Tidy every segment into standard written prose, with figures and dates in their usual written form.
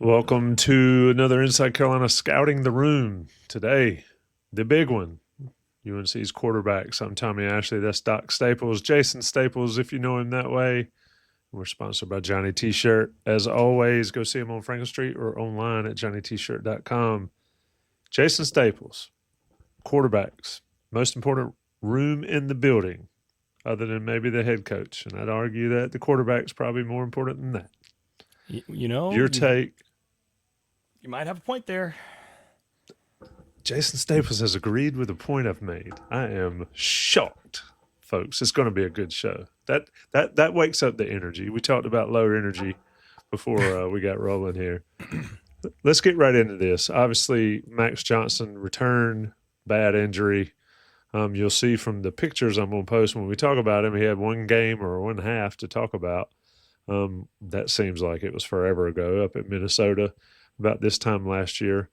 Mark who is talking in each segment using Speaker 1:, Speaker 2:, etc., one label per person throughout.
Speaker 1: Welcome to another Inside Carolina Scouting the Room. Today, the big one, UNC's quarterbacks. I'm Tommy Ashley. That's Doc Staples, Jason Staples, if you know him that way. We're sponsored by Johnny T-Shirt. As always, go see him on Franklin Street or online at johnnytshirt.com. Jason Staples, quarterbacks, most important room in the building, other than maybe the head coach. And I'd argue that the quarterback's probably more important than that. Your take.
Speaker 2: You might have a point there.
Speaker 1: Jason Staples has agreed with the point I've made. I am shocked, folks. It's going to be a good show. That wakes up the energy. We talked about low energy before we got rolling here. Let's get right into this. Obviously, Max Johnson returned, bad injury. You'll see from the pictures I'm going to post when we talk about him, he had one game or one half to talk about. That seems like it was forever ago up at Minnesota about this time last year.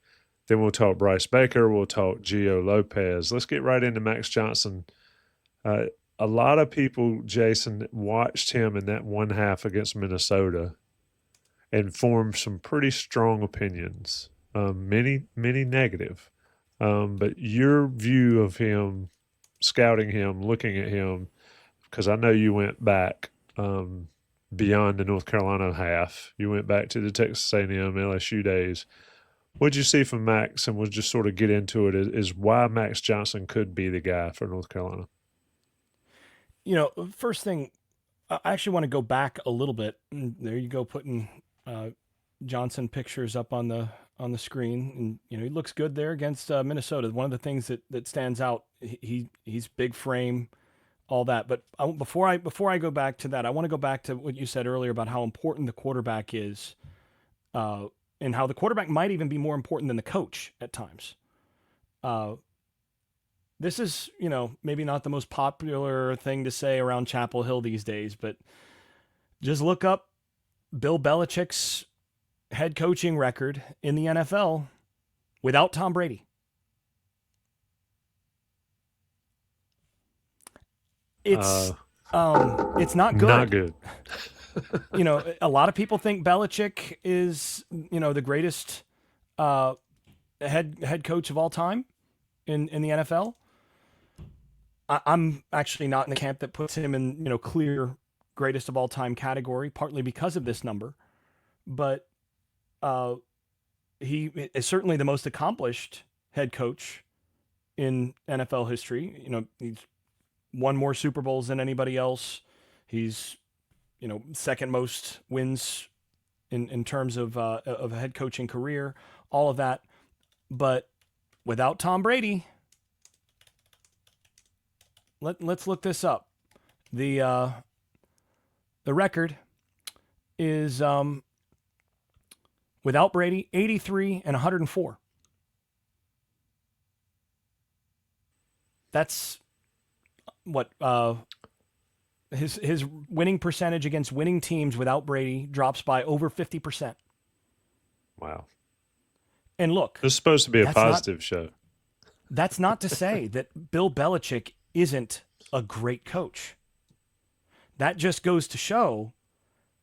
Speaker 1: Then we'll talk Bryce Baker. We'll talk Gio Lopez. Let's get right into Max Johnson. A lot of people, Jason, watched him in that one half against Minnesota and formed some pretty strong opinions, many negative. But your view of him, scouting him, looking at him, because I know you went back beyond the North Carolina half. You went back to the Texas A&M, LSU days. What did you see from Max, and we'll just sort of get into it, is why Max Johnson could be the guy for North Carolina?
Speaker 2: First thing, I actually want to go back a little bit. There you go, putting Johnson pictures up on the screen, and he looks good there against Minnesota. One of the things that stands out, he's big frame, all that. But before I go back to that, I want to go back to what you said earlier about how important the quarterback is, and how the quarterback might even be more important than the coach at times. This is, maybe not the most popular thing to say around Chapel Hill these days, but just look up Bill Belichick's head coaching record in the NFL without Tom Brady. It's not good.
Speaker 1: Not good.
Speaker 2: A lot of people think Belichick is, the greatest head coach of all time in the NFL. I'm actually not in the camp that puts him in, clear greatest of all time category, partly because of this number. But he is certainly the most accomplished head coach in NFL history. He's won more Super Bowls than anybody else. He's, second most wins in terms of a head coaching career, all of that. But without Tom Brady, let's look this up. The record is without Brady, 83 and 104. That's what his winning percentage against winning teams without Brady drops by over 50%.
Speaker 1: Wow.
Speaker 2: And look,
Speaker 1: this is supposed to be a positive show.
Speaker 2: That's not to say that Bill Belichick isn't a great coach. That just goes to show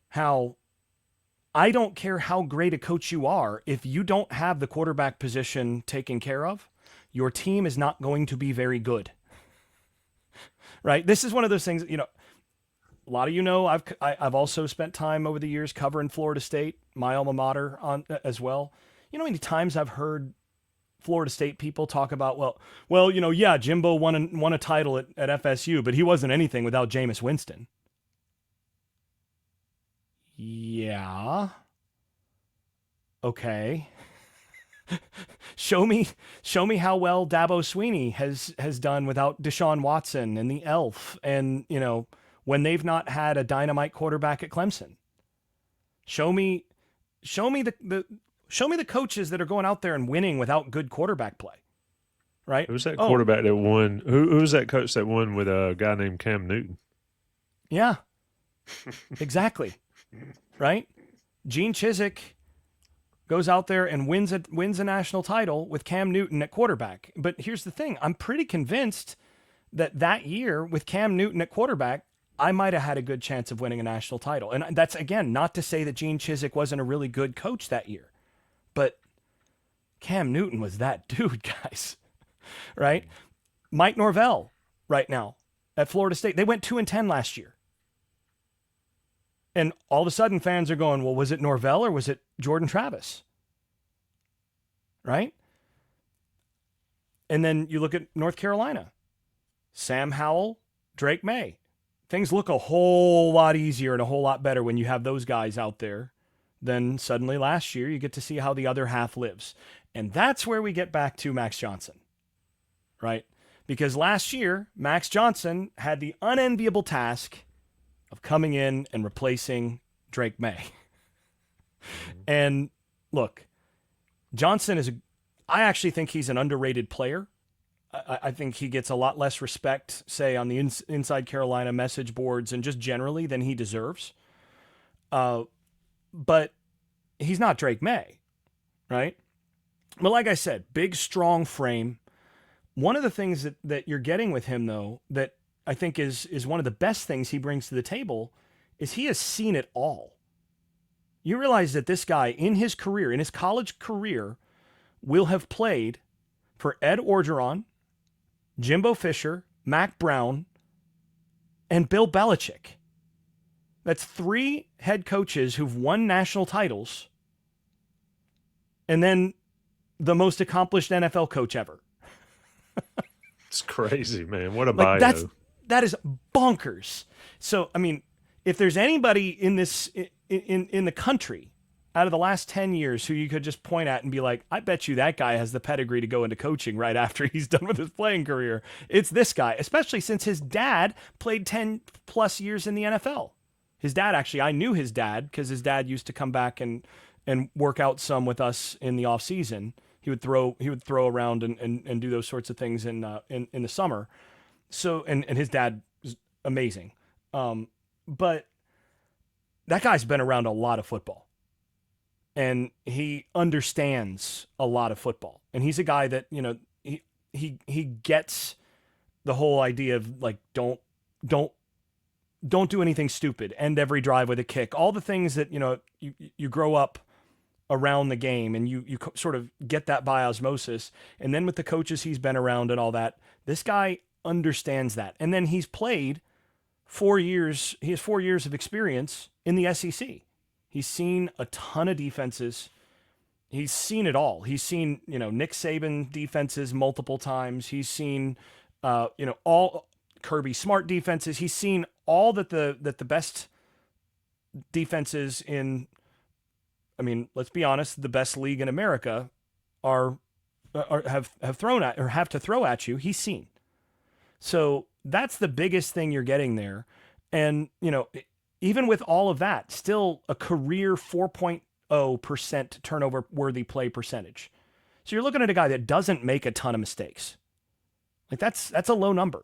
Speaker 2: how I don't care how great a coach you are. If you don't have the quarterback position taken care of, your team is not going to be very good. Right? This is one of those things, a lot of I've also spent time over the years covering Florida State, my alma mater, as well. How many times I've heard Florida State people talk about, Jimbo won a title at FSU, but he wasn't anything without Jameis Winston. Yeah. Okay. Show me how well Dabo Swinney has done without Deshaun Watson and the Elf, and when they've not had a dynamite quarterback at Clemson. Show me the coaches that are going out there and winning without good quarterback play. Right?
Speaker 1: Who's that quarterback that won? Who's that coach that won with a guy named Cam Newton?
Speaker 2: Yeah. Exactly. Right? Gene Chizik goes out there and wins a national title with Cam Newton at quarterback. But here's the thing. I'm pretty convinced that year with Cam Newton at quarterback, I might have had a good chance of winning a national title. And that's, again, not to say that Gene Chizik wasn't a really good coach that year. But Cam Newton was that dude, guys, right? Mike Norvell right now at Florida State. They went 2-10 last year. And all of a sudden fans are going, well, was it Norvell or was it Jordan Travis? Right? And then you look at North Carolina. Sam Howell, Drake May. Things look a whole lot easier and a whole lot better when you have those guys out there. Then suddenly last year you get to see how the other half lives. And that's where we get back to Max Johnson, right? Because last year, Max Johnson had the unenviable task of coming in and replacing Drake May. And look, Johnson I actually think he's an underrated player. I think he gets a lot less respect, say, on the Inside Carolina message boards and just generally than he deserves. But he's not Drake May, right? But like I said, big, strong frame. One of the things that you're getting with him, though, that I think is one of the best things he brings to the table is he has seen it all. You realize that this guy, in his career, in his college career, will have played for Ed Orgeron, Jimbo Fisher, Mac Brown, and Bill Belichick. That's 3 head coaches who've won national titles, and then the most accomplished NFL coach ever.
Speaker 1: It's crazy, man. What a
Speaker 2: Like
Speaker 1: bio.
Speaker 2: that is bonkers. So, I mean, if there's anybody in this in the country out of the last 10 years who you could just point at and be like, I bet you that guy has the pedigree to go into coaching right after he's done with his playing career, it's this guy, especially since his dad played 10 plus years in the NFL. His dad, actually, I knew his dad because his dad used to come back and work out some with us in the off season. He would throw around and do those sorts of things in the summer. So, and his dad is amazing. But that guy's been around a lot of football. And he understands a lot of football. And he's a guy that, he gets the whole idea of like, don't do anything stupid. End every drive with a kick. All the things that, you grow up around the game and you sort of get that by osmosis. And then with the coaches he's been around and all that, this guy understands that. And then he's played 4 years. He has 4 years of experience in the SEC. He's seen a ton of defenses. He's seen it all. He's seen, Nick Saban defenses multiple times. He's seen, all Kirby Smart defenses. He's seen all that the best defenses in, I mean, let's be honest, the best league in America have thrown at or have to throw at you. He's seen. So that's the biggest thing you're getting there. And, even with all of that, still a career 4.0% turnover worthy play percentage. So you're looking at a guy that doesn't make a ton of mistakes. Like that's a low number.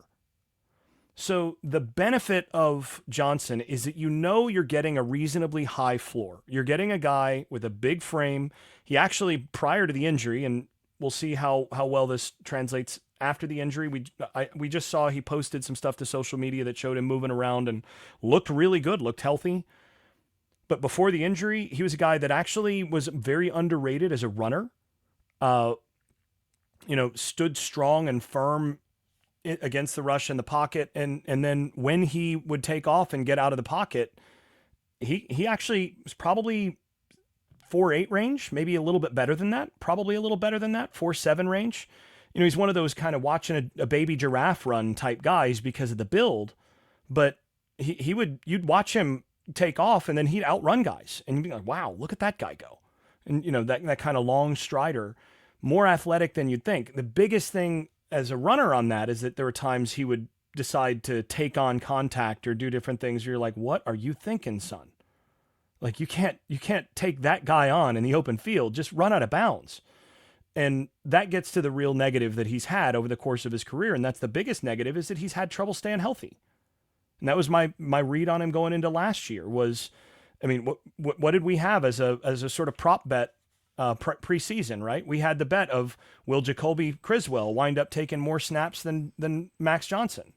Speaker 2: So the benefit of Johnson is that you're getting a reasonably high floor. You're getting a guy with a big frame. He actually, prior to the injury, and we'll see how well this translates after the injury, we just saw he posted some stuff to social media that showed him moving around and looked really good, looked healthy. But before the injury, he was a guy that actually was very underrated as a runner. Stood strong and firm against the rush in the pocket. And then when he would take off and get out of the pocket, he actually was probably 4.8 range, maybe a little bit better than that, probably a little better than that, 4.7 range. He's one of those kind of watching a baby giraffe run type guys because of the build, but you'd watch him take off and then he'd outrun guys and you'd be like, wow, look at that guy go. And that kind of long strider, more athletic than you'd think. The biggest thing as a runner on that is that there were times he would decide to take on contact or do different things where you're like, what are you thinking, son? Like you can't take that guy on in the open field, just run out of bounds. And that gets to the real negative that he's had over the course of his career. And that's the biggest negative, is that he's had trouble staying healthy. And that was my read on him going into last year was, I mean, what did we have as a sort of prop bet preseason, right? We had the bet of, will Jacoby Criswell wind up taking more snaps than Max Johnson?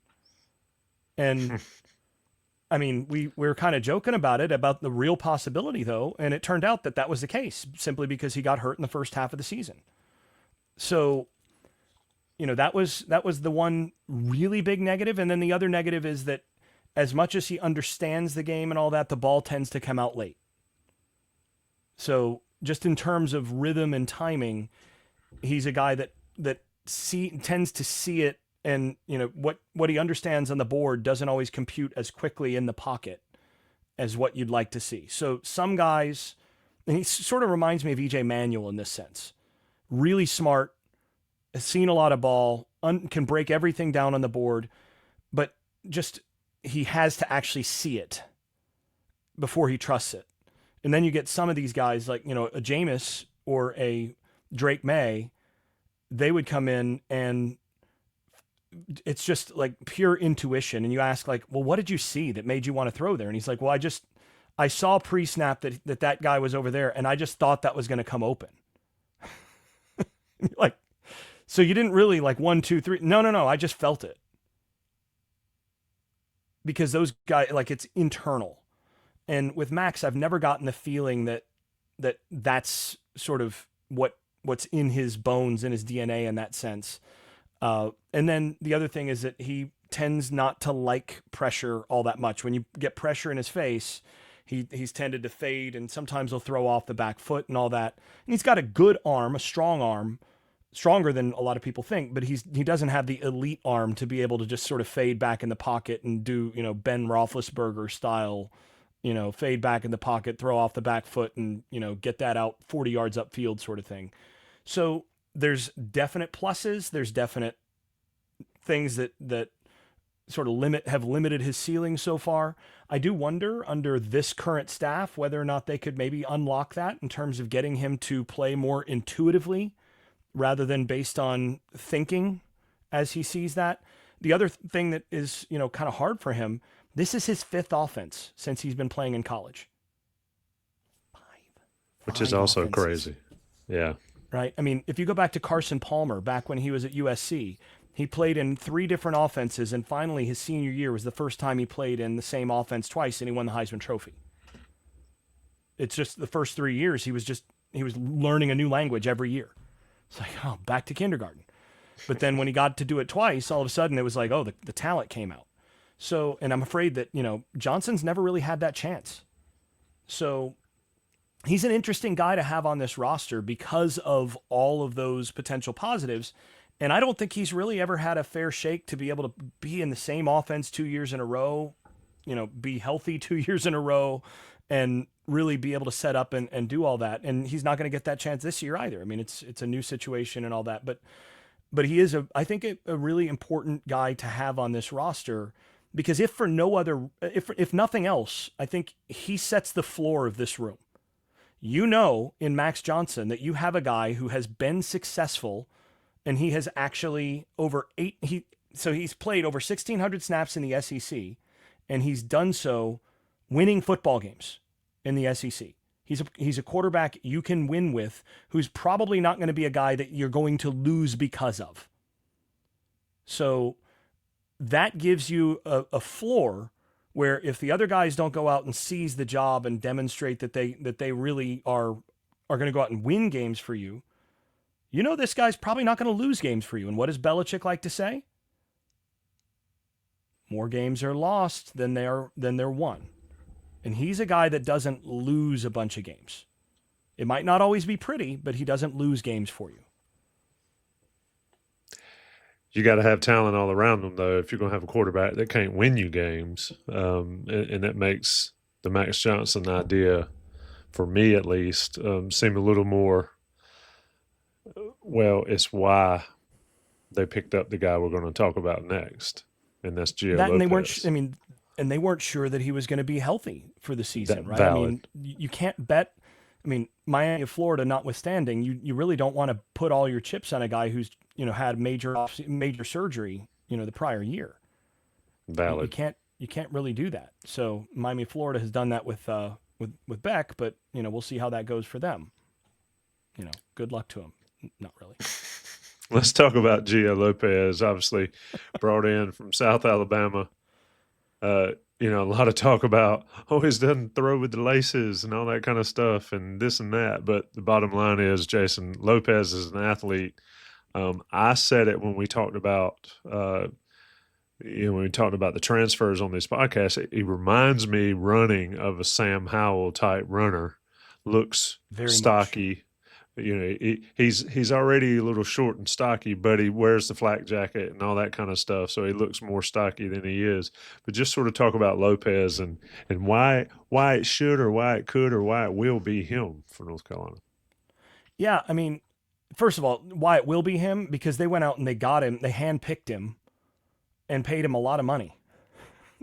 Speaker 2: And I mean, we were kind of joking about it, about the real possibility, though, and it turned out that that was the case simply because he got hurt in the first half of the season. So, that was the one really big negative, and then the other negative is that as much as he understands the game and all that, the ball tends to come out late. So, just in terms of rhythm and timing, he's a guy that tends to see it, and what he understands on the board doesn't always compute as quickly in the pocket as what you'd like to see. So some guys, and he sort of reminds me of EJ Manuel in this sense. Really smart, has seen a lot of ball, can break everything down on the board, but just he has to actually see it before he trusts it. And then you get some of these guys like, a Jameis or a Drake May, they would come in and it's just like pure intuition. And you ask like, well, what did you see that made you want to throw there? And he's like, well, I saw pre-snap that guy was over there, and I just thought that was going to come open. Like, so you didn't really like 1, 2, 3. No. I just felt it. Because those guys, like, it's internal. And with Max, I've never gotten the feeling that's sort of what's in his bones, in his DNA in that sense. And then the other thing is that he tends not to like pressure all that much. When you get pressure in his face, he's tended to fade, and sometimes he'll throw off the back foot and all that. And he's got a good arm, a strong arm, stronger than a lot of people think, but he doesn't have the elite arm to be able to just sort of fade back in the pocket and do, Ben Roethlisberger style, fade back in the pocket, throw off the back foot and, get that out 40 yards upfield sort of thing. So there's definite pluses. There's definite things that sort of have limited his ceiling so far. I do wonder under this current staff whether or not they could maybe unlock that in terms of getting him to play more intuitively rather than based on thinking as he sees that. The other thing that is, kind of hard for him, this is his 5th offense since he's been playing in college.
Speaker 1: Which is also offenses. Crazy. Yeah.
Speaker 2: Right? I mean, if you go back to Carson Palmer, back when he was at USC, he played in 3 different offenses, and finally his senior year was the first time he played in the same offense twice, and he won the Heisman Trophy. It's just the first 3 years, he was learning a new language every year. It's like, oh, back to kindergarten. But then when he got to do it twice, all of a sudden it was like, oh, the talent came out. So, and I'm afraid that, Johnson's never really had that chance. So he's an interesting guy to have on this roster because of all of those potential positives. And I don't think he's really ever had a fair shake to be able to be in the same offense 2 years in a row, be healthy 2 years in a row, and really be able to set up and do all that. And he's not going to get that chance this year either. I mean, it's a new situation and all that, but he is I think a really important guy to have on this roster, because if nothing else, I think he sets the floor of this room. In Max Johnson that you have a guy who has been successful, and he has actually he's played over 1,600 snaps in the SEC, and he's done so winning football games in the SEC. He's a quarterback you can win with, who's probably not going to be a guy that you're going to lose because of. So that gives you a floor where if the other guys don't go out and seize the job and demonstrate that they really are going to go out and win games for you, this guy's probably not going to lose games for you. And what does Belichick like to say? More games are lost than they're won. And he's a guy that doesn't lose a bunch of games. It might not always be pretty, but he doesn't lose games for you.
Speaker 1: You got to have talent all around them, though, if you're going to have a quarterback that can't win you games. And that makes the Max Johnson idea, for me at least, seem a little more, well, it's why they picked up the guy we're going to talk about next, and that's Gio Lopez.
Speaker 2: And they weren't sure that he was going to be healthy for the season, right?
Speaker 1: Valid.
Speaker 2: I mean, you can't bet. I mean, Miami of Florida notwithstanding, you really don't want to put all your chips on a guy who's had major surgery the prior year.
Speaker 1: Valid.
Speaker 2: You can't really do that. So Miami of Florida has done that with Beck, but we'll see how that goes for them. Good luck to him. Not really.
Speaker 1: Let's talk about Gio Lopez. Obviously, brought in from South Alabama. a lot of talk about, oh, he doesn't throw with the laces and all that kind of stuff and this and that. But the bottom line is, Jason, Lopez is an athlete. I said it when we talked about, when we talked about the transfers on this podcast. He reminds me running of a Sam Howell type runner. Looks
Speaker 2: Very much.
Speaker 1: stocky. He's already a little short and stocky, but he wears the flak jacket and all that kind of stuff, so he looks more stocky than he is. But just sort of talk about Lopez and why it should or why it could or why it will be him for North Carolina.
Speaker 2: Yeah, I mean, first of all, why it will be him, because they went out and they got him, they handpicked him and paid him a lot of money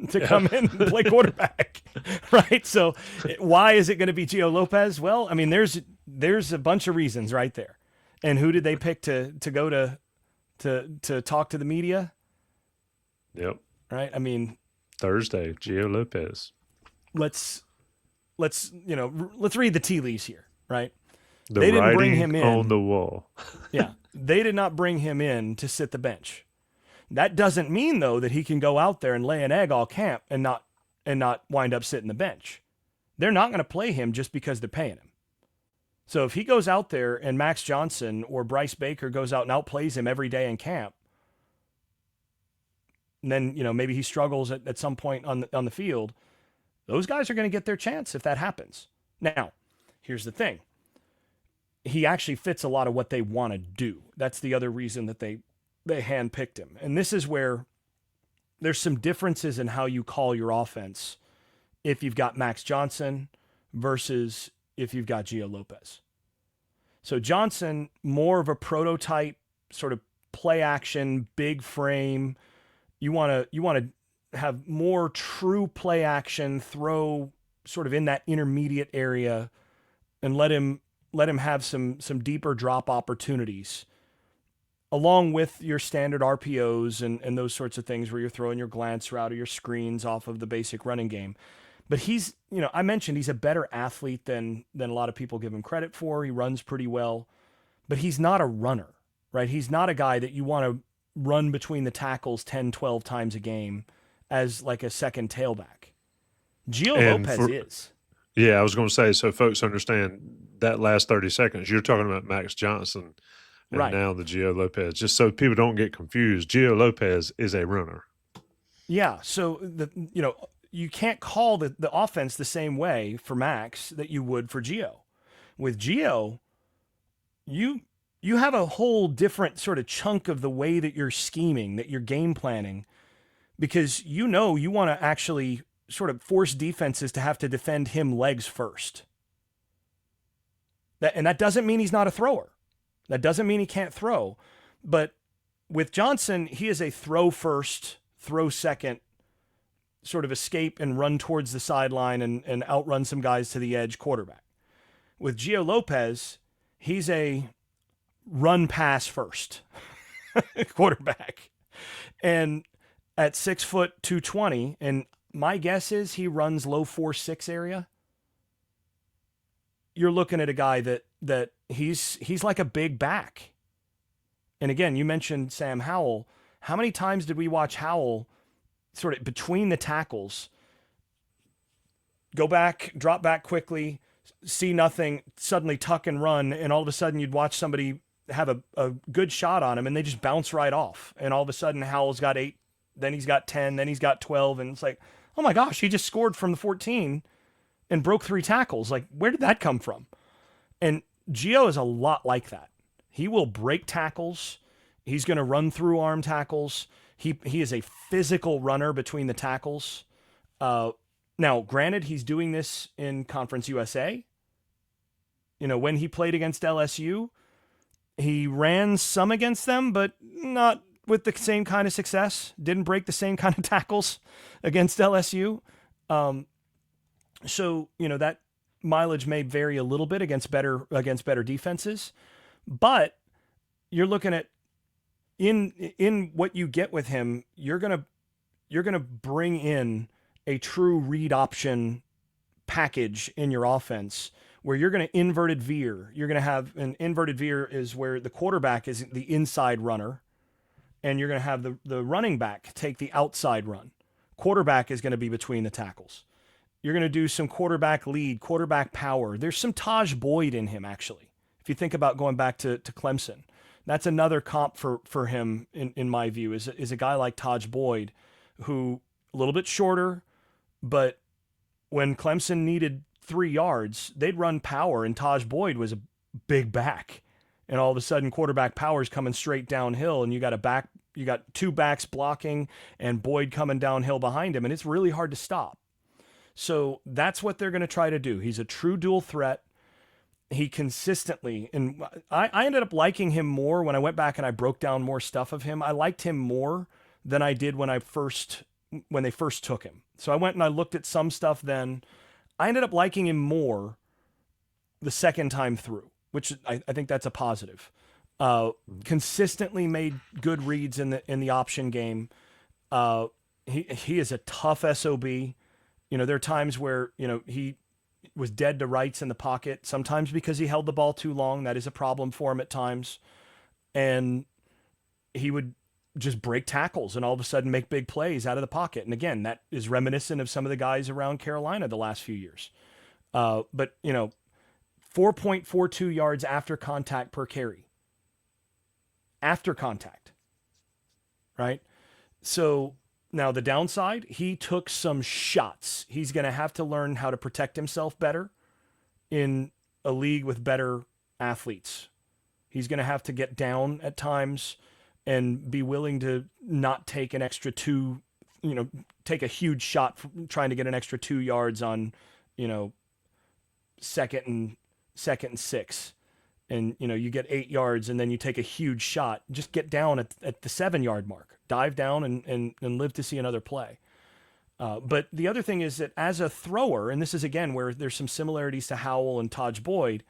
Speaker 2: to come in and play quarterback, right? So why is it going to be Gio Lopez? Well, I mean, there's a bunch of reasons right there. And who did they pick to go to talk to the media?
Speaker 1: Yep.
Speaker 2: Right? I mean,
Speaker 1: Thursday, Gio Lopez.
Speaker 2: Let's read the tea leaves here, right?
Speaker 1: They didn't bring him in on the wall.
Speaker 2: Yeah. They did not bring him in to sit the bench. That doesn't mean, though, that he can go out there and lay an egg all camp and not wind up sitting the bench. They're not going to play him just because they're paying him. So if he goes out there and Max Johnson or Bryce Baker goes out and outplays him every day in camp, and then maybe he struggles at some point on the field, those guys are going to get their chance if that happens. Now, here's the thing. He actually fits a lot of what they want to do. That's the other reason that they handpicked him. And this is where there's some differences in how you call your offense if you've got Max Johnson versus if you've got Gio Lopez. So Johnson, more of a prototype, sort of play action, big frame. You want to have more true play action, throw sort of in that intermediate area and let him have some deeper drop opportunities, along with your standard RPOs and those sorts of things where you're throwing your glance route or your screens off of the basic running game. But he's, I mentioned he's a better athlete than a lot of people give him credit for. He runs pretty well, but he's not a runner, right? He's not a guy that you want to run between the tackles 10, 12 times a game as like a second tailback. Gio Lopez is.
Speaker 1: Yeah, I was going to say, so folks understand that last 30 seconds, you're talking about Max Johnson. And
Speaker 2: right
Speaker 1: now the Gio Lopez, just so people don't get confused, Gio Lopez is a runner.
Speaker 2: Yeah, so you can't call the offense the same way for Max that you would for Gio. With Gio, you have a whole different sort of chunk of the way that you're scheming, that you're game planning, because you want to actually sort of force defenses to have to defend him legs first. And that doesn't mean he's not a thrower. That doesn't mean he can't throw. But with Johnson, he is a throw first, throw second, sort of escape and run towards the sideline and outrun some guys to the edge quarterback. With Gio Lopez, he's a run pass first quarterback. And at 6 foot 220, and my guess is he runs low 4.6 area. You're looking at a guy that he's like a big back. And again, you mentioned Sam Howell. How many times did we watch Howell sort of between the tackles go back, drop back quickly, see nothing, suddenly tuck and run, and all of a sudden you'd watch somebody have a good shot on him and they just bounce right off. And all of a sudden Howell's got 8, then he's got 10, then he's got 12, and it's like, oh my gosh, he just scored from the 14 and broke 3 tackles. Like, where did that come from? And Gio is a lot like that. He will break tackles. He's going to run through arm tackles. He is a physical runner between the tackles. Now, granted, he's doing this in Conference USA. When he played against LSU, he ran some against them, but not with the same kind of success. Didn't break the same kind of tackles against LSU. So, that mileage may vary a little bit against better defenses, but you're looking at in what you get with him, you're going to bring in a true read option package in your offense where you're going to inverted veer. You're going to have an inverted veer is where the quarterback is the inside runner and you're going to have the running back take the outside run. quarterback is going to be between the tackles. You're going to do some quarterback lead, quarterback power. There's some Taj Boyd in him, actually. If you think about going back to Clemson, that's another comp for him, in my view, is a guy like Taj Boyd, who a little bit shorter, but when Clemson needed 3 yards, they'd run power, and Taj Boyd was a big back. And all of a sudden, quarterback power is coming straight downhill, and you got 2 backs blocking and Boyd coming downhill behind him, and it's really hard to stop. So that's what they're going to try to do. He's a true dual threat. He consistently, and I ended up liking him more when I went back and I broke down more stuff of him. I liked him more than I did when they first took him. So I went and I looked at some stuff then. I ended up liking him more the second time through, which I think that's a positive. Consistently made good reads in the option game. He is a tough SOB. There are times where, he was dead to rights in the pocket, sometimes because he held the ball too long. That is a problem for him at times. And he would just break tackles and all of a sudden make big plays out of the pocket. And again, that is reminiscent of some of the guys around Carolina the last few years. But 4.42 yards after contact per carry. After contact. Right? So now the downside, he took some shots. He's going to have to learn how to protect himself better in a league with better athletes. He's going to have to get down at times and be willing to not take an extra 2, take a huge shot trying to get an extra 2 yards on, second and 6. And, you get 8 yards and then you take a huge shot. Just get down at the 7-yard mark. Dive down and live to see another play. But the other thing is that as a thrower, and this is again where there's some similarities to Howell and Taj Boyd,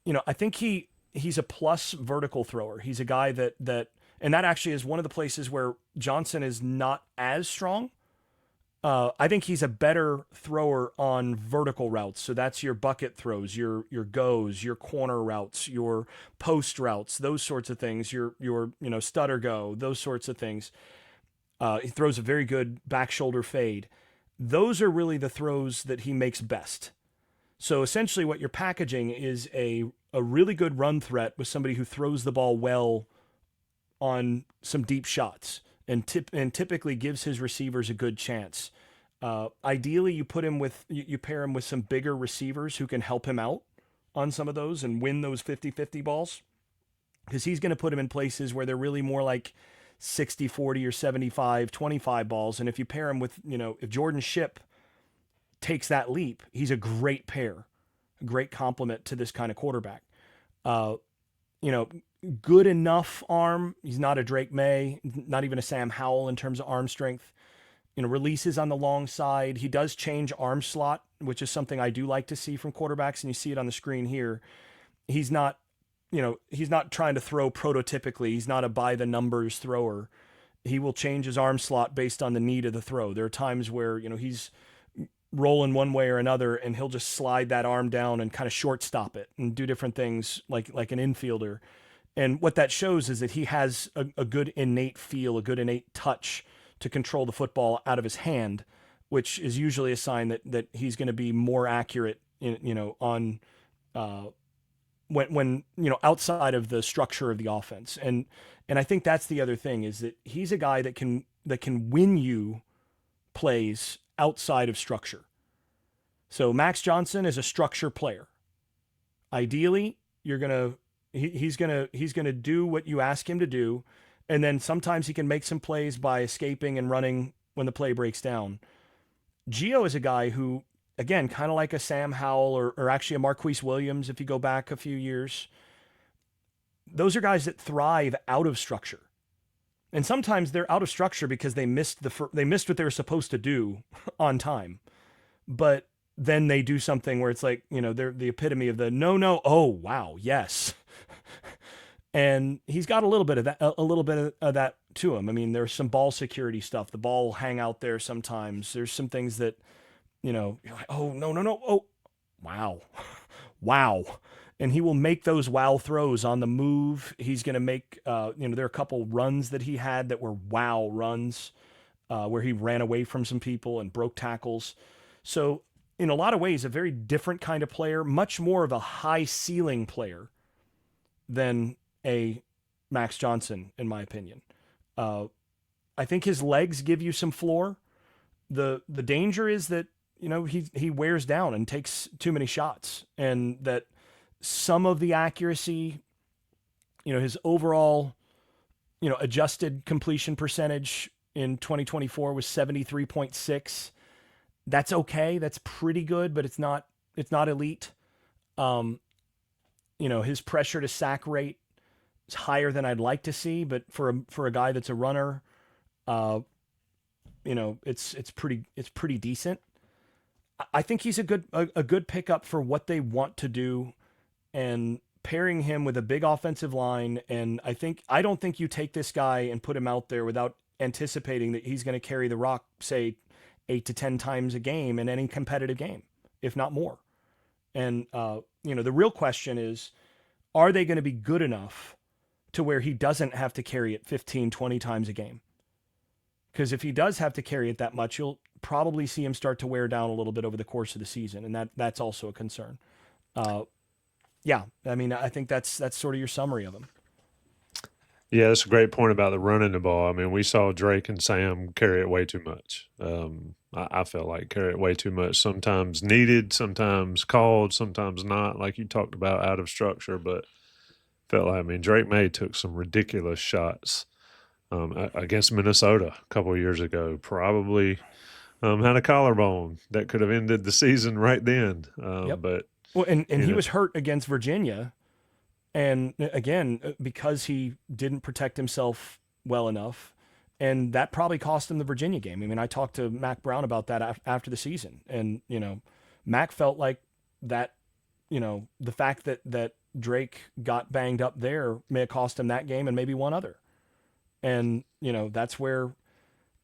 Speaker 2: I think he's a plus vertical thrower. He's a guy that and that actually is one of the places where Johnson is not as strong. I think he's a better thrower on vertical routes. So that's your bucket throws, your goes, your corner routes, your post routes, those sorts of things, your stutter go, those sorts of things. He throws a very good back shoulder fade. Those are really the throws that he makes best. So essentially what you're packaging is a really good run threat with somebody who throws the ball well on some deep shots and typically gives his receivers a good chance. Ideally, you pair him with some bigger receivers who can help him out on some of those and win those 50-50 balls, because he's going to put him in places where they're really more like 60-40 or 75-25 balls. And if you pair him with, if Jordan Shipp takes that leap, he's a great pair, a great complement to this kind of quarterback. Good enough arm. He's not a Drake May, not even a Sam Howell in terms of arm strength. Releases on the long side. He does change arm slot, which is something I do like to see from quarterbacks, and you see it on the screen here. He's not trying to throw prototypically. He's not a by the numbers thrower. He will change his arm slot based on the need of the throw. There are times where, he's rolling one way or another and he'll just slide that arm down and kind of shortstop it and do different things like an infielder. And what that shows is that he has a good innate feel, a good innate touch to control the football out of his hand, which is usually a sign that he's going to be more accurate on when outside of the structure of the offense. And I think that's the other thing, is that he's a guy that can win you plays outside of structure. So Max Johnson is a structure player. Ideally, he's going to do what you ask him to do. And then sometimes he can make some plays by escaping and running when the play breaks down. Gio is a guy who, again, kind of like a Sam Howell or actually a Marquise Williams, if you go back a few years, those are guys that thrive out of structure. And sometimes they're out of structure because they missed what they were supposed to do on time. But then they do something where it's like, they're the epitome of the no, oh, wow, yes. And he's got a little bit of that to him. I mean, there's some ball security stuff. The ball will hang out there sometimes. There's some things that, you're like, oh, no, oh, wow, wow. And he will make those wow throws on the move. He's going to make, there are a couple runs that he had that were wow runs. where he ran away from some people and broke tackles. So in a lot of ways, a very different kind of player, much more of a high ceiling player than a Max Johnson, in my opinion. I think his legs give you some floor. The danger is that, he wears down and takes too many shots, and that some of the accuracy, his overall, adjusted completion percentage in 2024 was 73.6. That's okay. That's pretty good, but it's not elite. His pressure to sack rate is higher than I'd like to see, but for a guy that's a runner, it's pretty decent. I think he's a good pickup for what they want to do, and pairing him with a big offensive line. And I don't think you take this guy and put him out there without anticipating that he's going to carry the rock, say, 8 to 10 times a game in any competitive game, if not more. And, the real question is, are they going to be good enough to where he doesn't have to carry it 15, 20 times a game? Because if he does have to carry it that much, you'll probably see him start to wear down a little bit over the course of the season. And that's also a concern. I think that's sort of your summary of him.
Speaker 1: Yeah, that's a great point about the running the ball. I mean, we saw Drake and Sam carry it way too much. I felt like carry it way too much. Sometimes needed, sometimes called, sometimes not, like you talked about, out of structure. But felt like, Drake May took some ridiculous shots against Minnesota a couple of years ago. Probably had a collarbone that could have ended the season right then.
Speaker 2: Yep.
Speaker 1: But
Speaker 2: he was hurt against Virginia. And again, because he didn't protect himself well enough, and that probably cost him the Virginia game. I talked to Mac Brown about that after the season, and Mac felt like that, the fact that Drake got banged up there may have cost him that game and maybe one other. And that's where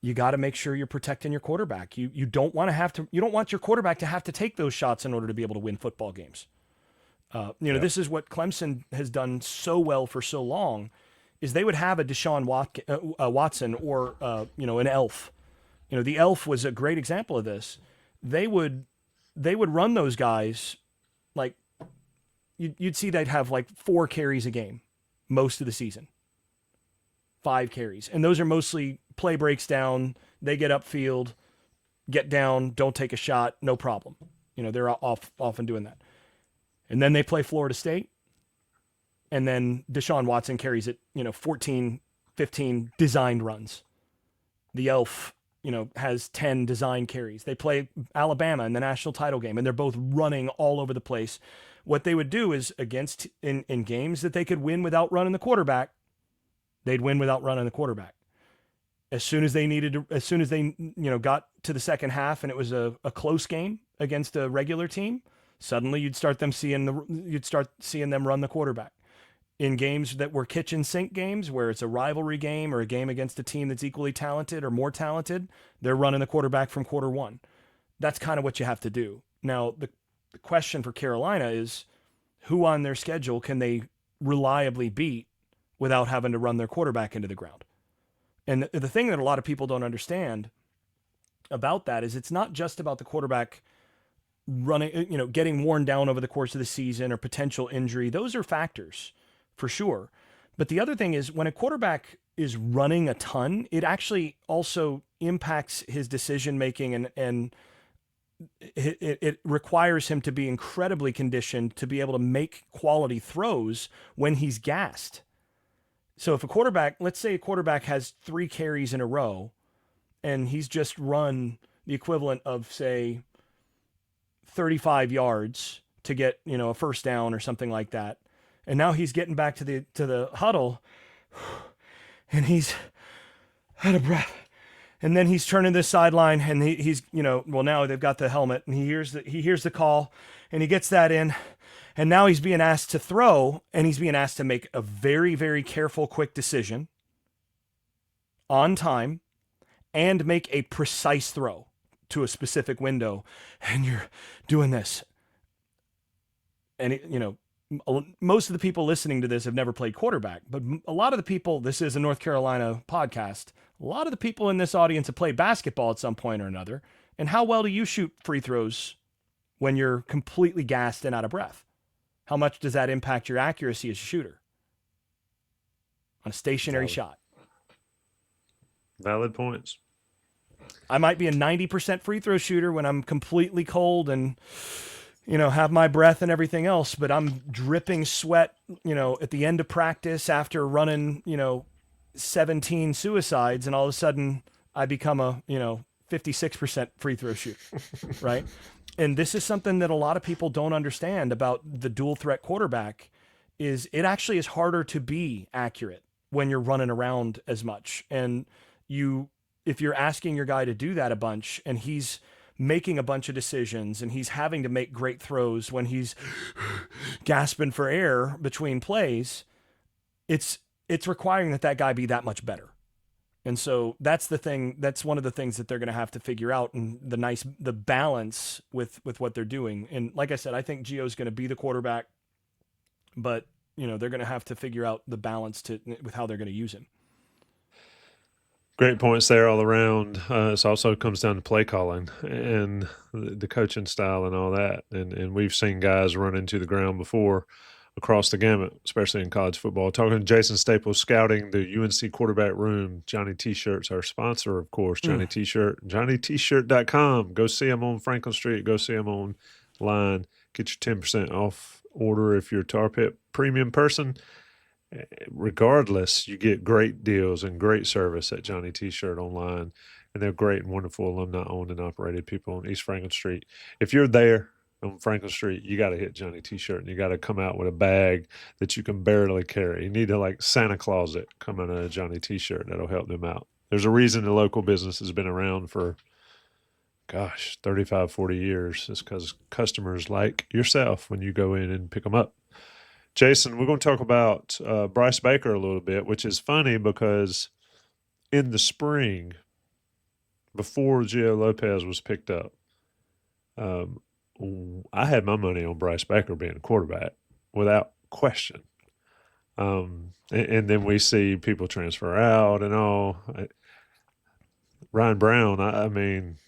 Speaker 2: you got to make sure you're protecting your quarterback. You don't want your quarterback to have to take those shots in order to be able to win football games. This is what Clemson has done so well for so long, is they would have a Deshaun Watson or, an Elf. The Elf was a great example of this. They would run those guys like you'd see they'd have like 4 carries a game most of the season. 5 carries. And those are mostly play breaks down. They get upfield, get down, don't take a shot, no problem. They're often doing that. And then they play Florida State. And then Deshaun Watson carries it, 14, 15 designed runs. The Elf, has 10 design carries. They play Alabama in the national title game, and they're both running all over the place. What they would do is in games that they could win without running the quarterback, they'd win without running the quarterback. As soon as they got to the second half and it was a close game against a regular team, suddenly you'd start seeing them run the quarterback. In games that were kitchen sink games, where it's a rivalry game or a game against a team that's equally talented or more talented, they're running the quarterback from quarter one. That's kind of what you have to do. Now, the question for Carolina is, who on their schedule can they reliably beat without having to run their quarterback into the ground? And the thing that a lot of people don't understand about that is it's not just about the quarterback running, getting worn down over the course of the season or potential injury. Those are factors for sure. But the other thing is, when a quarterback is running a ton, it actually also impacts his decision making, and it requires him to be incredibly conditioned to be able to make quality throws when he's gassed. So if let's say a quarterback has 3 carries in a row and he's just run the equivalent of, say, 35 yards to get, a first down or something like that. And now he's getting back to the huddle and he's out of breath. And then he's turning this sideline and he's now they've got the helmet and he hears the call and he gets that in. And now he's being asked to throw, and he's being asked to make a very, very careful, quick decision on time and make a precise throw to a specific window. And you're doing this. And, most of the people listening to this have never played quarterback, but a lot of the people, this is a North Carolina podcast, A lot of the people in this audience have played basketball at some point or another. And how well do you shoot free throws when you're completely gassed and out of breath? How much does that impact your accuracy as a shooter on a stationary shot?
Speaker 1: Valid points.
Speaker 2: I might be a 90% free throw shooter when I'm completely cold and, have my breath and everything else, but I'm dripping sweat, at the end of practice after running, 17 suicides, and all of a sudden I become a, 56% free throw shooter, right? And this is something that a lot of people don't understand about the dual threat quarterback is it actually is harder to be accurate when you're running around as much. And if you're asking your guy to do that a bunch and he's making a bunch of decisions and he's having to make great throws when he's gasping for air between plays, it's requiring that guy be that much better. And so that's the thing. That's one of the things that they're going to have to figure out, and the balance with what they're doing. And like I said, I think Gio's going to be the quarterback, but they're going to have to figure out the balance with how they're going to use him.
Speaker 1: Great points there all around. It also comes down to play calling and the coaching style and all that. And we've seen guys run into the ground before across the gamut, especially in college football. Talking to Jason Staples, scouting the UNC quarterback room. Johnny T-Shirts, our sponsor, of course. Johnny T-Shirt, JohnnyT-Shirt.com. Go see him on Franklin Street. Go see him online. Get your 10% off order if you're a Tar Pit premium person. Regardless, you get great deals and great service at Johnny T-Shirt online. And they're great and wonderful alumni-owned and operated people on East Franklin Street. If you're there on Franklin Street, you got to hit Johnny T-Shirt, and you got to come out with a bag that you can barely carry. You need to, like Santa Claus it, come out of a Johnny T-Shirt. That'll help them out. There's a reason the local business has been around for, 35, 40 years. It's because customers like yourself when you go in and pick them up. Jason, we're going to talk about Bryce Baker a little bit, which is funny because in the spring, before Gio Lopez was picked up, I had my money on Bryce Baker being a quarterback without question. And then we see people transfer out and all. Ryan Brown, I mean,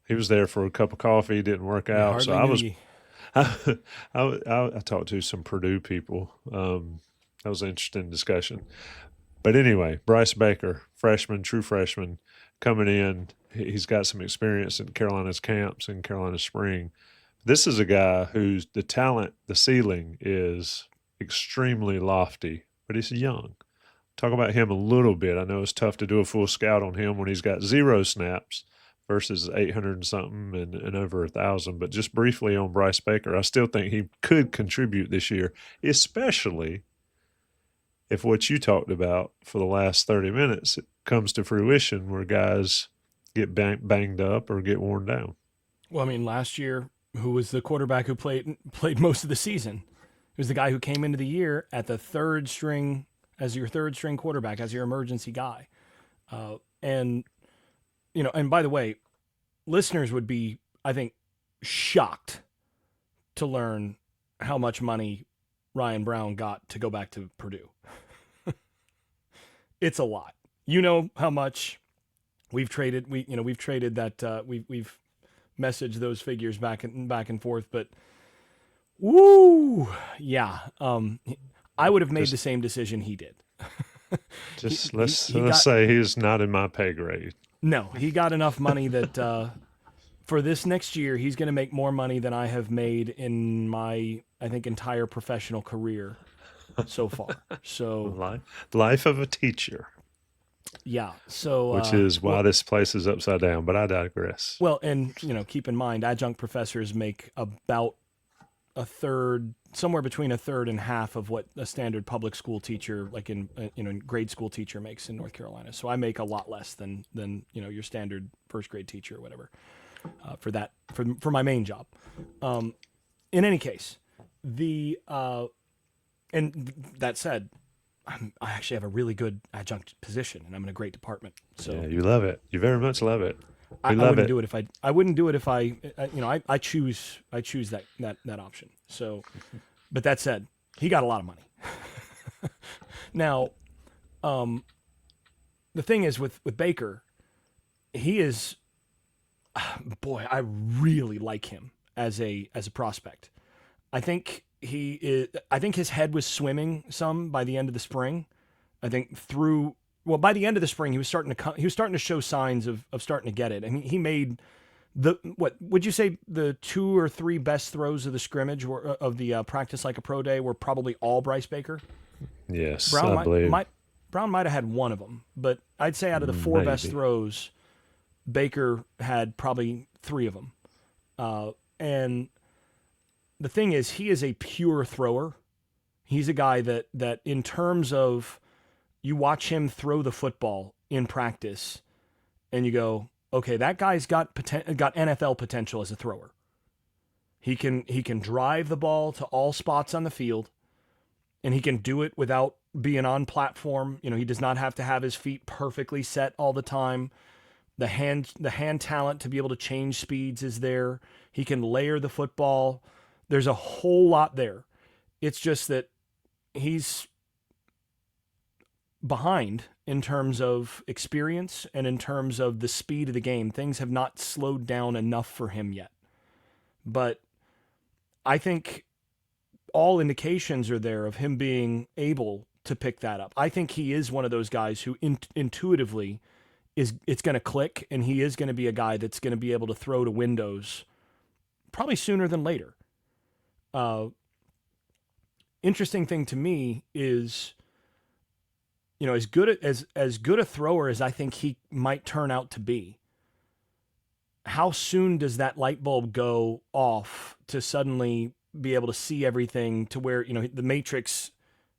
Speaker 1: he was there for a cup of coffee, didn't work out. So I talked to some Purdue people. That was an interesting discussion. But anyway, Bryce Baker, true freshman, coming in. He's got some experience in Carolina's camps and Carolina spring. This is a guy whose the talent, the ceiling is extremely lofty, but he's young. Talk about him a little bit. I know it's tough to do a full scout on him when he's got 0 snaps versus 800 and something and over 1,000. But just briefly on Bryce Baker, I still think he could contribute this year, especially if what you talked about for the last 30 minutes comes to fruition where guys get banged up or get worn down.
Speaker 2: Well, I mean, last year, who was the quarterback who played most of the season? It was the guy who came into the year at the third string as your third string quarterback, as your emergency guy. And by the way, listeners would be, I think, shocked to learn how much money Ryan Brown got to go back to Purdue. It's a lot. You know how much we've traded. We've traded that. We've messaged those figures back and forth. But woo, yeah. I would have made the same decision he did.
Speaker 1: Let's say he's not in my pay grade.
Speaker 2: No, he got enough money that for this next year, he's going to make more money than I have made in my, I think, entire professional career so far. So
Speaker 1: life of a teacher.
Speaker 2: Yeah. So
Speaker 1: which is why this place is upside down, but I digress.
Speaker 2: Well, and keep in mind, adjunct professors make about a third, somewhere between a third and half of what a standard public school teacher, like in grade school teacher, makes in North Carolina. So I make a lot less than your standard first grade teacher or whatever for my main job. In any case, and that said, I actually have a really good adjunct position, and I'm in a great department. So
Speaker 1: yeah, you love it. You very much love it.
Speaker 2: I wouldn't do it if I wouldn't do it if I choose that option. So, but that said, he got a lot of money. Now, the thing is with Baker, he is, boy, I really like him as a prospect. I think he is. I think his head was swimming some by the end of the spring. I think by the end of the spring he was starting to show signs of starting to get it. I mean, he made what would you say the 2 or 3 best throws of the scrimmage of the practice like a pro day were probably all Bryce Baker.
Speaker 1: Yes,
Speaker 2: Brown
Speaker 1: I believe.
Speaker 2: Brown might have had one of them, but I'd say out of the 4 best
Speaker 1: Maybe.
Speaker 2: throws, Baker had probably 3 of them. And the thing is, he is a pure thrower. He's a guy that in terms of you watch him throw the football in practice, and you go, okay, that guy's got NFL potential as a thrower. He can drive the ball to all spots on the field, and he can do it without being on platform. You know, he does not have to have his feet perfectly set all the time. The hand talent to be able to change speeds is there. He can layer the football. There's a whole lot there. It's just that he's behind in terms of experience and in terms of the speed of the game. Things have not slowed down enough for him yet. But I think all indications are there of him being able to pick that up. I think he is one of those guys who intuitively it's going to click, and he is going to be a guy that's going to be able to throw to windows probably sooner than later. Interesting thing to me is, you know, as good a thrower as I think he might turn out to be, how soon does that light bulb go off to suddenly be able to see everything to where, you know, the matrix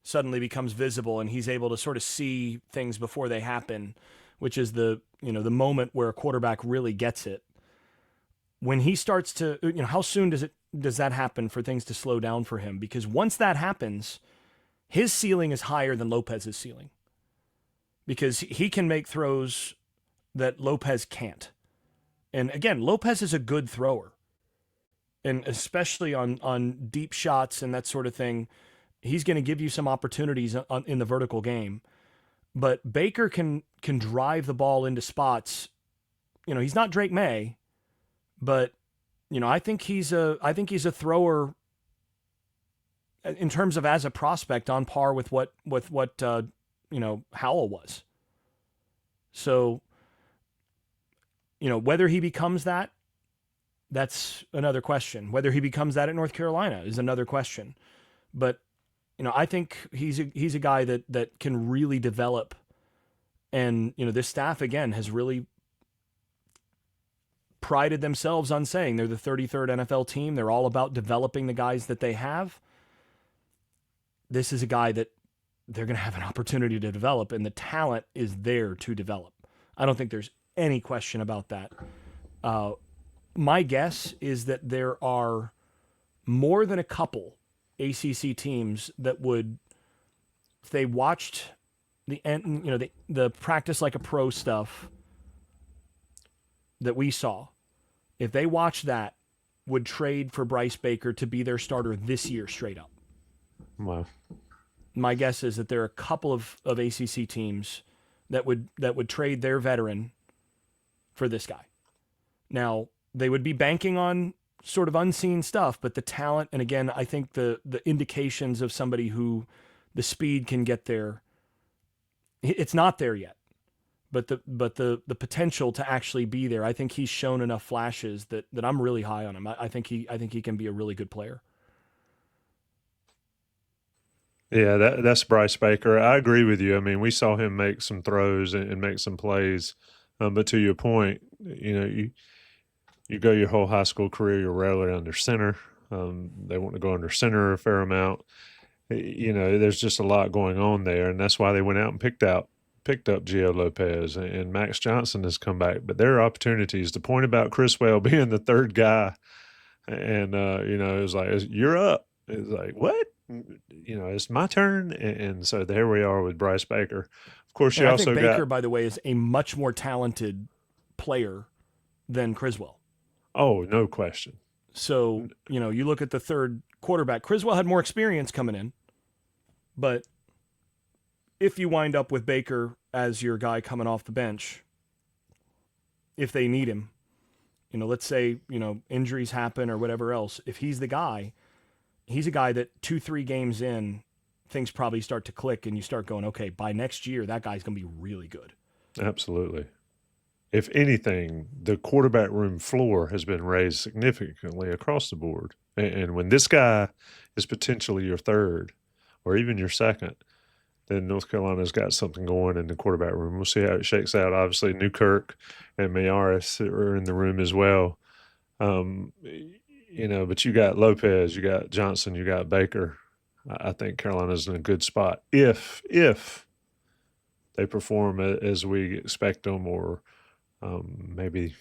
Speaker 2: suddenly becomes visible and he's able to sort of see things before they happen, which is the moment where a quarterback really gets it. When he starts to, you know, how soon does that happen for things to slow down for him? Because once that happens, his ceiling is higher than Lopez's ceiling, because he can make throws that Lopez can't. And again, Lopez is a good thrower, and especially on deep shots and that sort of thing, he's going to give you some opportunities in the vertical game. But Baker can drive the ball into spots. You know, he's not Drake May, but you know, I think he's a thrower in terms of as a prospect on par with what you know, Howell was. So, you know, whether he becomes that, that's another question. Whether he becomes that at North Carolina is another question. But, you know, I think he's a guy that can really develop. And, you know, this staff, again, has really prided themselves on saying they're the 33rd NFL team. They're all about developing the guys that they have. This is a guy that they're going to have an opportunity to develop, and the talent is there to develop. I don't think there's any question about that. My guess is that there are more than a couple ACC teams that would, if they watched the practice like a pro stuff that we saw, if they watched that, would trade for Bryce Baker to be their starter this year straight up.
Speaker 1: Wow.
Speaker 2: My guess is that there are a couple of ACC teams that would trade their veteran for this guy. Now, they would be banking on sort of unseen stuff, but the talent, and again, I think the indications of somebody who the speed can get there, it's not there yet. But the potential to actually be there, I think he's shown enough flashes that I'm really high on him. I think he can be a really good player.
Speaker 1: Yeah, that's Bryce Baker. I agree with you. I mean, we saw him make some throws and make some plays. But to your point, you know, you go your whole high school career, you're rarely under center. They want to go under center a fair amount. You know, there's just a lot going on there, and that's why they went out and picked up Gio Lopez, and Max Johnson has come back. But there are opportunities. The point about Criswell being the third guy, and you know, it was like, you're up. It's like, what? You know, it's my turn, and so there we are with Bryce Baker. Of course, you
Speaker 2: And I
Speaker 1: also
Speaker 2: think Baker,
Speaker 1: got.
Speaker 2: by the way, is a much more talented player than Criswell.
Speaker 1: Oh, no question.
Speaker 2: So, you know, you look at the third quarterback. Criswell had more experience coming in, but if you wind up with Baker as your guy coming off the bench, if they need him, let's say, injuries happen or whatever else, if he's the guy, he's a guy that 2-3 games in, things probably start to click and you start going, okay, by next year, that guy's going to be really good.
Speaker 1: Absolutely. If anything, the quarterback room floor has been raised significantly across the board. And when this guy is potentially your third or even your second, then North Carolina's got something going in the quarterback room. We'll see how it shakes out. Obviously, Newkirk and Mayaris are in the room as well. But you got Lopez, you got Johnson, you got Baker. I think Carolina's in a good spot if they perform as we expect them, or maybe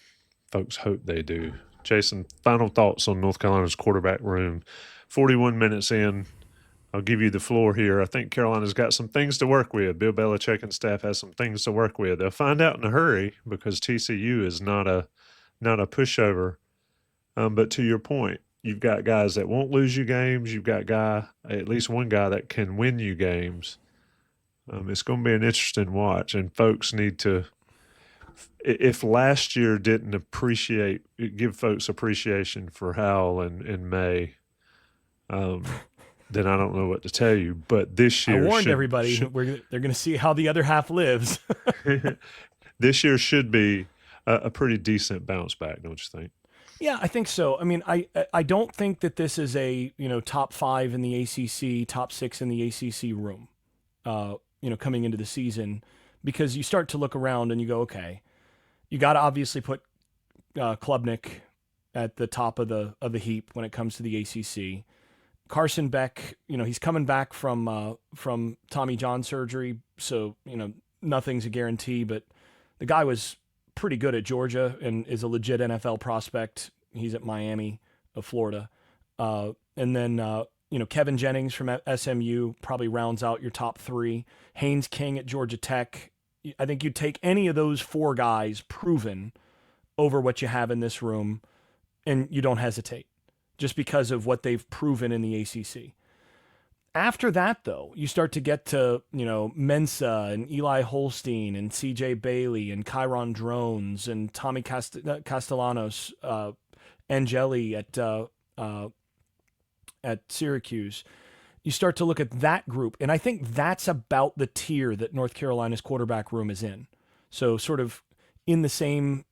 Speaker 1: folks hope they do. Jason, final thoughts on North Carolina's quarterback room. 41 minutes in. I'll give you the floor here. I think Carolina's got some things to work with. Bill Belichick and staff has some things to work with. They'll find out in a hurry because TCU is not a pushover. But to your point, you've got guys that won't lose you games. You've got at least one guy that can win you games. It's going to be an interesting watch, and folks need to. If last year didn't give folks appreciation for Howell and May, then I don't know what to tell you. But this year,
Speaker 2: I warned everybody they're going to see how the other half lives.
Speaker 1: This year should be a pretty decent bounce back, don't you think?
Speaker 2: Yeah, I think so. I mean, I don't think that this is a top 5 in the ACC, top 6 in the ACC room, coming into the season, because you start to look around and you go, okay, you got to obviously put Klubnik at the top of the heap when it comes to the ACC. Carson Beck, he's coming back from Tommy John surgery, so nothing's a guarantee. But the guy was pretty good at Georgia and is a legit NFL prospect. He's at Miami of Florida, and then Kevin Jennings from SMU probably rounds out your top 3. Haynes King at Georgia Tech. I think you'd take any of those 4 guys proven over what you have in this room, and you don't hesitate, just because of what they've proven in the ACC. After that, though, you start to get to, Mensa and Eli Holstein and CJ Bailey and Kyron Drones and Tommy Castellanos, Angeli at Syracuse. You start to look at that group, and I think that's about the tier that North Carolina's quarterback room is in. So sort of in the same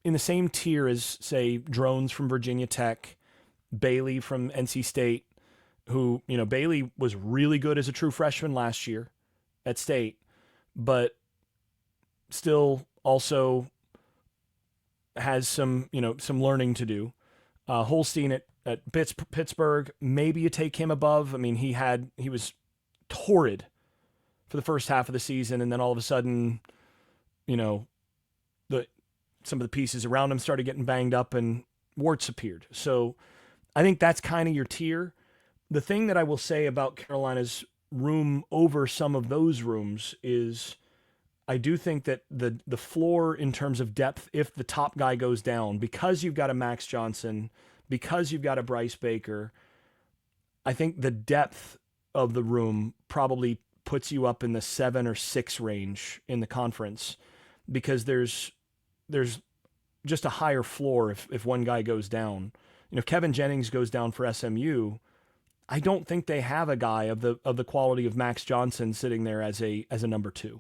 Speaker 2: tier as, say, Drones from Virginia Tech, Bailey from NC State, who, Bailey was really good as a true freshman last year at State, but still also has some learning to do. Holstein at Pittsburgh, maybe you take him above. I mean, he was torrid for the first half of the season, and then all of a sudden, some of the pieces around him started getting banged up and warts appeared. So I think that's kind of your tier. The thing that I will say about Carolina's room over some of those rooms is I do think that the floor in terms of depth, if the top guy goes down, because you've got a Max Johnson, because you've got a Bryce Baker, I think the depth of the room probably puts you up in the 7 or 6 range in the conference, because there's just a higher floor if one guy goes down. Kevin Jennings goes down for SMU. I don't think they have a guy of the quality of Max Johnson sitting there as a number 2,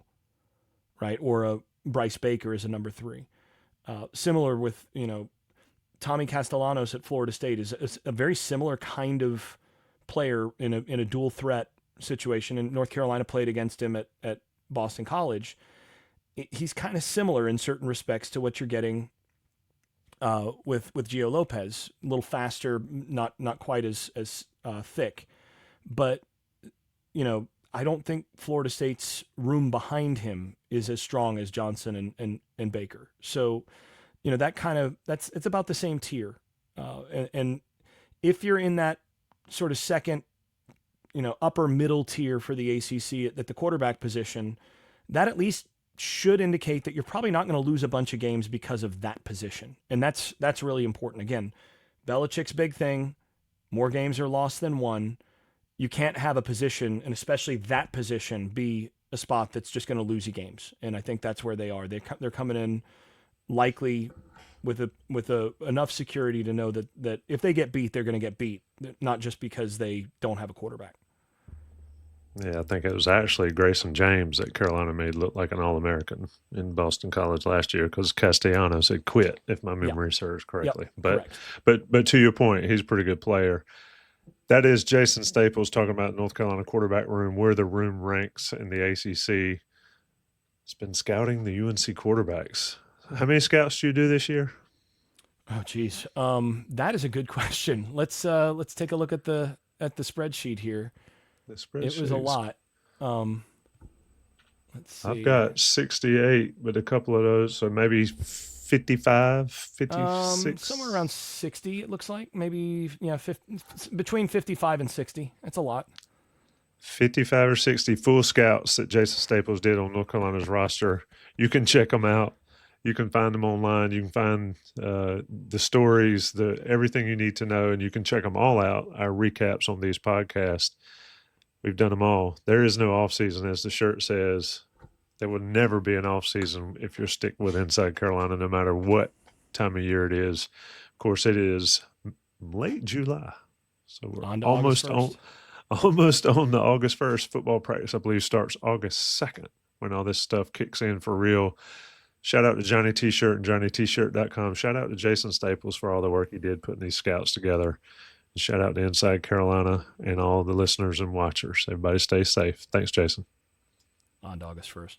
Speaker 2: right? Or a Bryce Baker as a number 3. Similar with, Tommy Castellanos at Florida State is a very similar kind of player in a dual threat situation. And North Carolina played against him at Boston College. He's kind of similar in certain respects to what you're getting with Gio Lopez. A little faster, not quite as thick, but I don't think Florida State's room behind him is as strong as Johnson and Baker. So, it's about the same tier. And if you're in that sort of second, upper middle tier for the ACC at the quarterback position, that at least should indicate that you're probably not going to lose a bunch of games because of that position. And that's really important. Again, Belichick's big thing, more games are lost than won. You can't have a position, and especially that position, be a spot that's just going to lose you games, and I think that's where they are. They're coming in likely with enough security to know that if they get beat, they're going to get beat, not just because they don't have a quarterback.
Speaker 1: Yeah, I think it was actually Grayson James that Carolina made look like an All-American in Boston College last year because Castellanos had quit, if my memory serves correctly.
Speaker 2: Yep,
Speaker 1: but
Speaker 2: correct.
Speaker 1: but to your point, he's a pretty good player. That is Jason Staples talking about North Carolina quarterback room, where the room ranks in the ACC. It's been scouting the UNC quarterbacks. How many scouts do you do this year?
Speaker 2: Oh, geez, that is a good question. Let's take a look at the spreadsheet here.
Speaker 1: The spreadsheet.
Speaker 2: It was a lot. Let's see.
Speaker 1: I've got 68, but a couple of those, so maybe 55, 56.
Speaker 2: Somewhere around 60, it looks like. Maybe, between 55 and 60. That's a lot.
Speaker 1: 55 or 60 full scouts that Jason Staples did on North Carolina's roster. You can check them out. You can find them online. You can find the stories, everything you need to know, and you can check them all out, our recaps on these podcasts. We've done them all. There is no off season, as the shirt says. There will never be an off season if you're sticking with Inside Carolina, no matter what time of year it is. Of course, it is late July, so we're almost on the August 1st. Football practice, I believe, starts August 2nd when all this stuff kicks in for real. Shout out to Johnny T-Shirt and JohnnyT-Shirt.com. Shout out to Jason Staples for all the work he did putting these scouts together. And shout out to Inside Carolina and all the listeners and watchers. Everybody stay safe. Thanks, Jason.
Speaker 2: On to August 1st.